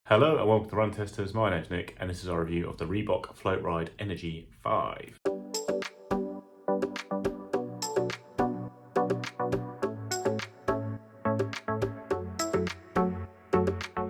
Hello and welcome to Run Testers. My name's Nick and this is our review of the Reebok Floatride Energy 5.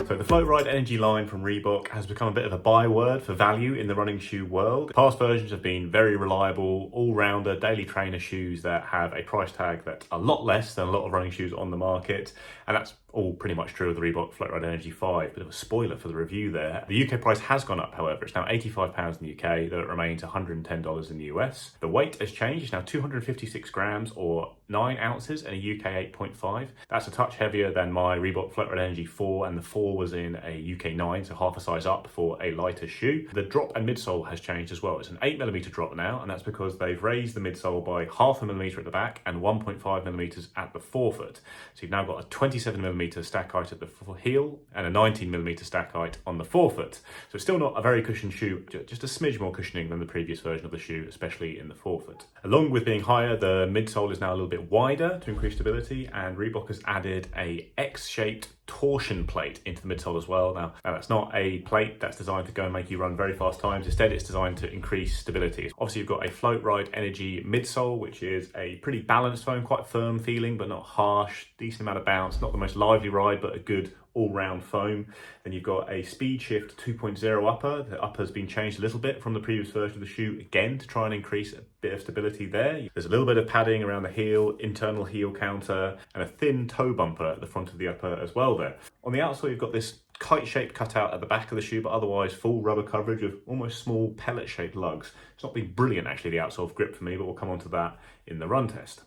So the Floatride Energy line from Reebok has become a bit of a byword for value in the running shoe world. Past versions have been very reliable, all-rounder, daily trainer shoes that have a price tag that's a lot less than a lot of running shoes on the market, and that's all pretty much true of the Reebok Floatride Energy 5. Bit of a spoiler for the review there. The UK price has gone up, however. It's now £85 in the UK, though it remains $110 in the US. The weight has changed. It's now 256 grams or 9 ounces and a UK 8.5. That's a touch heavier than my Reebok Floatride Energy 4, and the 4 was in a UK 9, so half a size up for a lighter shoe. The drop and midsole has changed as well. It's an 8mm drop now, and that's because they've raised the midsole by half a millimetre at the back and 1.5mm at the forefoot. So you've now got a 27mm stack height at the heel and a 19mm stack height on the forefoot. So it's still not a very cushioned shoe, just a smidge more cushioning than the previous version of the shoe, especially in the forefoot. Along with being higher, the midsole is now a little bit wider to increase stability, and Reebok has added a X-shaped torsion plate into the midsole as well. Now that's not a plate that's designed to go and make you run very fast times. Instead, it's designed to increase stability. Obviously, you've got a Floatride Energy midsole, which is a pretty balanced foam, quite firm feeling, but not harsh, decent amount of bounce, not the most lively ride, but a good all-round foam. Then you've got a Speed Shift 2.0 upper. The upper's been changed a little bit from the previous version of the shoe, again, to try and increase a bit of stability there. There's a little bit of padding around the heel, internal heel counter, and a thin toe bumper at the front of the upper as well there. On the outsole, you've got this kite-shaped cutout at the back of the shoe, but otherwise full rubber coverage of almost small pellet-shaped lugs. It's not been brilliant, actually, the outsole grip for me, but we'll come on to that in the run test.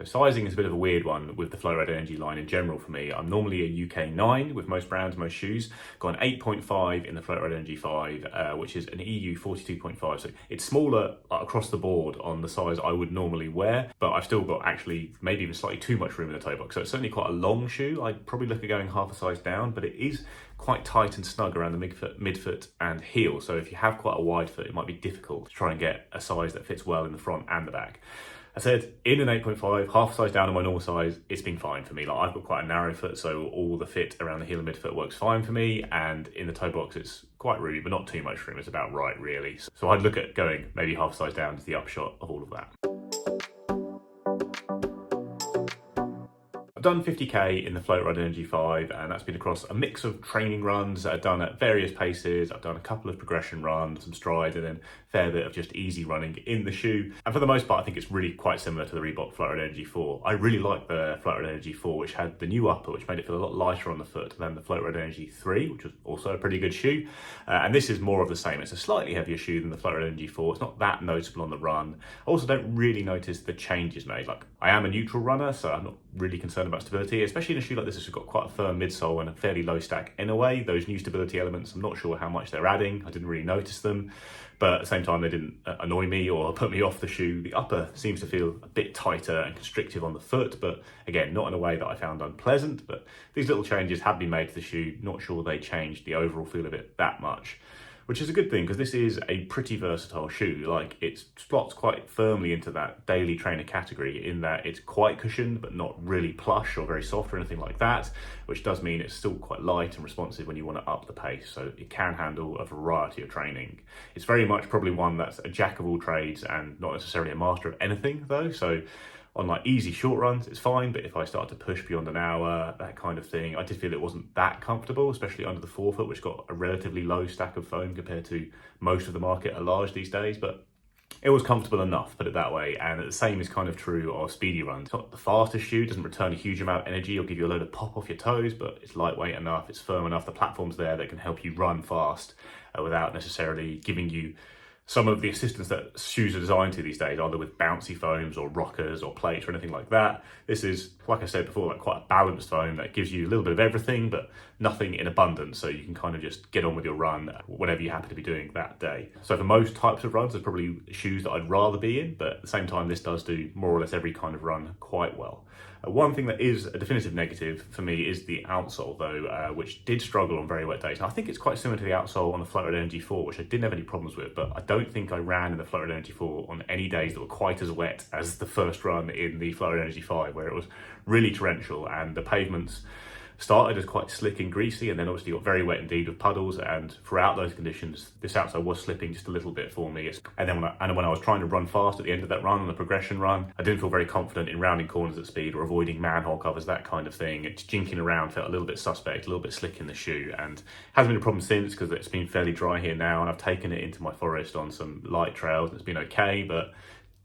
Sizing is a bit of a weird one with the Floatride Energy line in general for me. I'm normally a UK 9 with most brands, most shoes. Got an 8.5 in the Floatride Energy 5, which is an EU 42.5. So it's smaller across the board on the size I would normally wear, but I've still got actually maybe even slightly too much room in the toe box. So it's certainly quite a long shoe. I'd probably look at going half a size down, but it is quite tight and snug around the midfoot and heel. So if you have quite a wide foot, it might be difficult to try and get a size that fits well in the front and the back. I said, in an 8.5, half size down on my normal size, it's been fine for me. Like, I've got quite a narrow foot, so all the fit around the heel and midfoot works fine for me. And in the toe box, it's quite roomy, but not too much room. It's about right, really. So I'd look at going maybe half size down to the upshot of all of that. I've done 50k in the Floatride Energy 5, and that's been across a mix of training runs that I've done at various paces. I've done a couple of progression runs, some stride, and then a fair bit of just easy running in the shoe. And for the most part, I think it's really quite similar to the Reebok Floatride Energy 4. I really like the Floatride Energy 4, which had the new upper, which made it feel a lot lighter on the foot than the Floatride Energy 3, which was also a pretty good shoe. And this is more of the same. It's a slightly heavier shoe than the Floatride Energy 4. It's not that noticeable on the run. I also don't really notice the changes made. Like, I am a neutral runner, so I'm not really concerned about stability, especially in a shoe like this, which has got quite a firm midsole and a fairly low stack anyway. Those new stability elements, I'm not sure how much they're adding. I didn't really notice them, but at the same time, they didn't annoy me or put me off the shoe. The upper seems to feel a bit tighter and constrictive on the foot, but again, not in a way that I found unpleasant. But these little changes have been made to the shoe. Not sure they changed the overall feel of it that much, which is a good thing because this is a pretty versatile shoe. Like, it slots quite firmly into that daily trainer category in that it's quite cushioned but not really plush or very soft or anything like that, which does mean it's still quite light and responsive when you want to up the pace, so it can handle a variety of training. It's very much probably one that's a jack of all trades and not necessarily a master of anything though, so on like easy short runs, it's fine, but if I start to push beyond an hour, that kind of thing, I did feel it wasn't that comfortable, especially under the forefoot, which got a relatively low stack of foam compared to most of the market at large these days, but it was comfortable enough, put it that way. And the same is kind of true of speedy runs. It's not the fastest shoe, doesn't return a huge amount of energy or give you a load of pop off your toes, but it's lightweight enough, it's firm enough, the platform's there that can help you run fast without necessarily giving you some of the assistance that shoes are designed to these days, either with bouncy foams or rockers or plates or anything like that. This is, like I said before, like quite a balanced foam that gives you a little bit of everything, but nothing in abundance, so you can kind of just get on with your run, whatever you happen to be doing that day. So for most types of runs, there's probably shoes that I'd rather be in, but at the same time, this does do more or less every kind of run quite well. One thing that is a definitive negative for me is the outsole though, which did struggle on very wet days. And I think it's quite similar to the outsole on the Floatride Energy 4, which I didn't have any problems with, but I don't think I ran in the Floatride Energy 4 on any days that were quite as wet as the first run in the Floatride Energy 5, where it was really torrential and the pavements started as quite slick and greasy, and then obviously got very wet indeed with puddles, and throughout those conditions this outsole was slipping just a little bit for me. And then when I was trying to run fast at the end of that run, on the progression run, I didn't feel very confident in rounding corners at speed or avoiding manhole covers, that kind of thing. It's jinking around felt a little bit suspect, a little bit slick in the shoe, and hasn't been a problem since because it's been fairly dry here now, and I've taken it into my forest on some light trails and it's been okay, but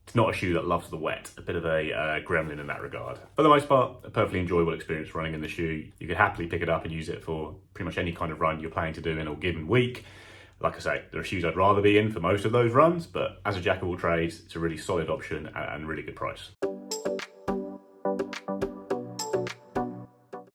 it's not a shoe that loves the wet, a bit of a gremlin in that regard. For the most part, a perfectly enjoyable experience running in the shoe. You could happily pick it up and use it for pretty much any kind of run you're planning to do in a given week. Like I say, there are shoes I'd rather be in for most of those runs, but as a jack of all trades, it's a really solid option and really good price.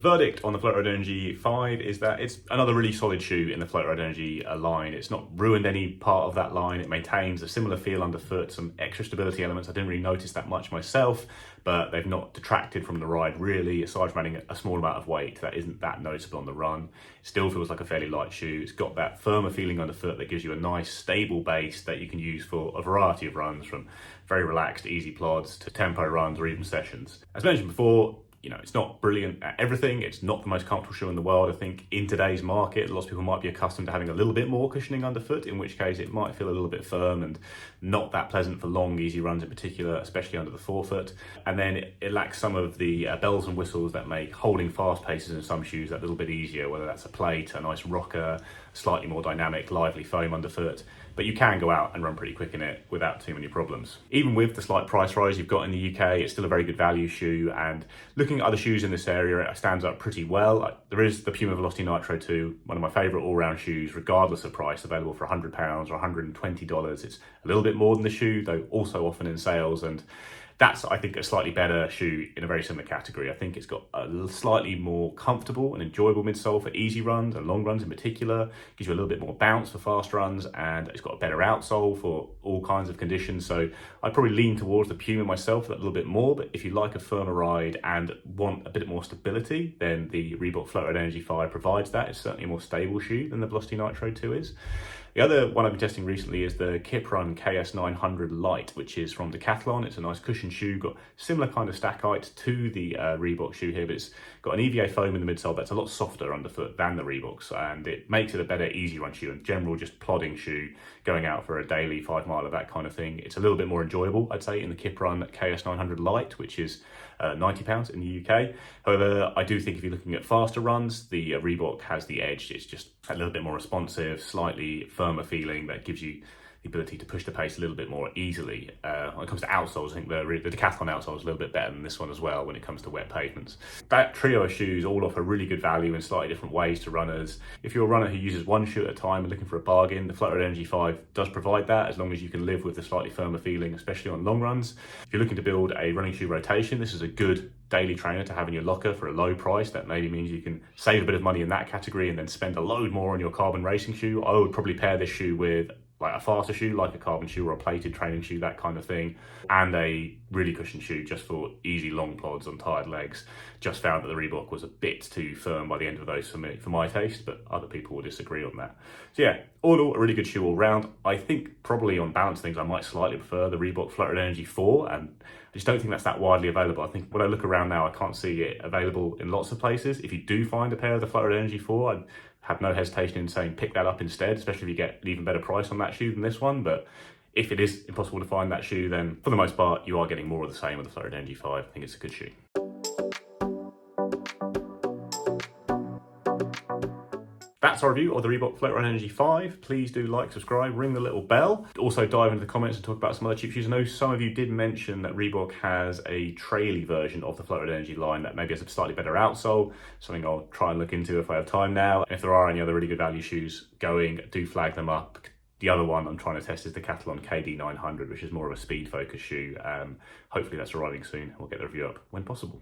Verdict on the Floatride Energy 5 is that it's another really solid shoe in the Floatride Energy line. It's not ruined any part of that line. It maintains a similar feel underfoot, some extra stability elements. I didn't really notice that much myself, but they've not detracted from the ride really, aside from adding a small amount of weight that isn't that noticeable on the run. It still feels like a fairly light shoe. It's got that firmer feeling underfoot that gives you a nice stable base that you can use for a variety of runs, from very relaxed, easy plods to tempo runs or even sessions. As mentioned before, it's not brilliant at everything. It's not the most comfortable shoe in the world. I think in today's market, lots of people might be accustomed to having a little bit more cushioning underfoot, in which case it might feel a little bit firm and not that pleasant for long, easy runs in particular, especially under the forefoot. And then it lacks some of the bells and whistles that make holding fast paces in some shoes that little bit easier, whether that's a plate, a nice rocker, slightly more dynamic, lively foam underfoot. But you can go out and run pretty quick in it without too many problems. Even with the slight price rise you've got in the UK, it's still a very good value shoe, and looking at other shoes in this area, it stands up pretty well. There is the Puma Velocity Nitro 2, one of my favourite all-round shoes, regardless of price, available for £100 or $120. It's a little bit more than the shoe, though also often in sales, and that's, I think, a slightly better shoe in a very similar category. I think it's got a slightly more comfortable and enjoyable midsole for easy runs and long runs in particular. Gives you a little bit more bounce for fast runs, and it's got a better outsole for all kinds of conditions. So I'd probably lean towards the Puma myself a little bit more, but if you like a firmer ride and want a bit more stability, then the Reebok Floatride Energy 5 provides that. It's certainly a more stable shoe than the Velocity Nitro 2 is. The other one I've been testing recently is the Kiprun KS900 Lite, which is from Decathlon. It's a nice cushion shoe, got similar kind of stack height to the Reebok shoe here, but it's got an EVA foam in the midsole that's a lot softer underfoot than the Reeboks, and it makes it a better easy run shoe and general just plodding shoe going out for a daily 5 miler, that kind of thing. It's a little bit more enjoyable, I'd say, in the Kiprun KS900 Lite, which is £90 in the UK. However, I do think if you're looking at faster runs, the Reebok has the edge. It's just a little bit more responsive, slightly firmer feeling that gives you the ability to push the pace a little bit more easily. When it comes to outsoles, I think the Decathlon outsole is a little bit better than this one as well when it comes to wet pavements. That trio of shoes all offer really good value in slightly different ways to runners. If you're a runner who uses one shoe at a time and looking for a bargain, the Floatride Energy 5 does provide that, as long as you can live with the slightly firmer feeling, especially on long runs. If you're looking to build a running shoe rotation, this is a good daily trainer to have in your locker for a low price. That maybe means you can save a bit of money in that category and then spend a load more on your carbon racing shoe. I would probably pair this shoe with like a faster shoe, like a carbon shoe or a plated training shoe, that kind of thing, and a really cushioned shoe just for easy long plods on tired legs. Just found that the Reebok was a bit too firm by the end of those for my taste, but other people will disagree on that. So yeah, all in all, a really good shoe all round. I think probably on balance things, I might slightly prefer the Reebok Floatride Energy 4, and I just don't think that's that widely available. I think when I look around now, I can't see it available in lots of places. If you do find a pair of the Floatride Energy 4, I'd have no hesitation in saying pick that up instead, especially if you get an even better price on that shoe than this one. But if it is impossible to find that shoe, then for the most part, you are getting more of the same with the Floatride Energy 5. I think it's a good shoe. That's our review of the Reebok Floatride Energy 5. Please do like, subscribe, ring the little bell. Also dive into the comments and talk about some other cheap shoes. I know some of you did mention that Reebok has a traily version of the Floatride Energy line that maybe has a slightly better outsole, something I'll try and look into if I have time now. And if there are any other really good value shoes going, do flag them up. The other one I'm trying to test is the Decathlon KD900, which is more of a speed focused shoe. Hopefully that's arriving soon. We'll get the review up when possible.